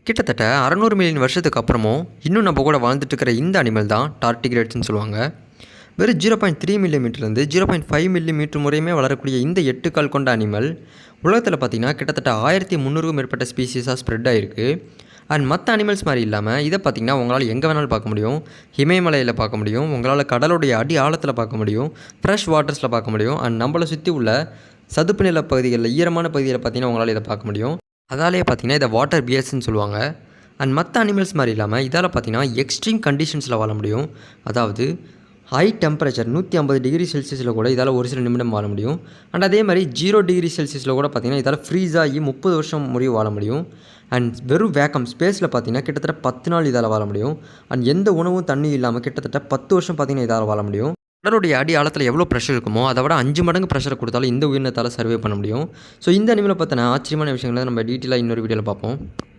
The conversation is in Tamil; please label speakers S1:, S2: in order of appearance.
S1: கிட்டத்தட்ட 600 மில்லியன் வருஷத்துக்கு அப்புறமும் இன்னும் நம்ம கூட வாழ்ந்துட்டு இருக்கிற இந்த அனிமல் தான் டார்டிகிரேட்ஸ்னு சொல்லுவாங்க. வெறும் 0.3 மில்லிமீட்டர்லேருந்து 0.5 மில்லிமீட்டர் முறையுமே வளரக்கூடிய இந்த 8 கால் கொண்ட அனிமல் உலகத்தில் பார்த்திங்கன்னா கிட்டத்தட்ட 1300க்கும் மேற்பட்ட ஸ்பீசிஸாக ஸ்ப்ரெட் ஆகிருக்கு. அண்ட் மற்ற அனிமல்ஸ் மாதிரி இல்லாமல் இதை பார்த்திங்கன்னா உங்களால் எங்கே வேணாலும் பார்க்க முடியும். இமயமலையில் பார்க்க முடியும், உங்களால் கடலுடைய அடி ஆழத்தில் பார்க்க முடியும், ஃப்ரெஷ் வாட்டர்ஸில் பார்க்க முடியும். அண்ட் நம்மளை சுற்றி உள்ள சதுப்பு நில பகுதிகளில் ஈரமான பகுதியில் பார்த்திங்கன்னா உங்களால் இதை பார்க்க முடியும். அதாலேயே பார்த்திங்கன்னா இதை வாட்டர் பியர்ஸ்ன்னு சொல்லுவாங்க. அண்ட் மற்ற அனிமல்ஸ் மாதிரி இல்லாமல் இதால் பார்த்திங்கன்னா எக்ஸ்ட்ரீம் கண்டிஷன்ஸில் வாழ முடியும். அதாவது ஹை டெம்பரேச்சர் 150 டிகிரி செல்சியஸில் கூட இதால் ஒரு சில நிமிடம் வாழ முடியும். அண்ட் அதே மாதிரி 0 டிகிரி செல்சியஸில் கூட பார்த்திங்கன்னா இதால் ஃப்ரீஸ் ஆகி 30 வருஷம் முடியும் வாழ முடியும். அண்ட் வெறும் வேக்கம் ஸ்பேஸில் பார்த்திங்கன்னா கிட்டத்தட்ட 10 நாள் இதால் வாழ முடியும். அண்ட் எந்த உணவும் தண்ணியும் இல்லாமல் கிட்டத்தட்ட 10 வருஷம் பார்த்திங்கன்னா இதால் வாழ முடியும். கடலுடைய அடி ஆழத்தில் எவ்வளோ ப்ரெஷர் இருக்குமோ அதை விட 5 மடங்கு ப்ரெஷர் கொடுத்தாலும் இந்த உயிரினத்தால் சர்வே பண்ண முடியும். ஸோ இந்த அனிமலை பற்றின ஆச்சரியமான விஷயங்களை நம்ம டீட்டெயிலாக இன்னொரு வீடியோவில் பார்ப்போம்.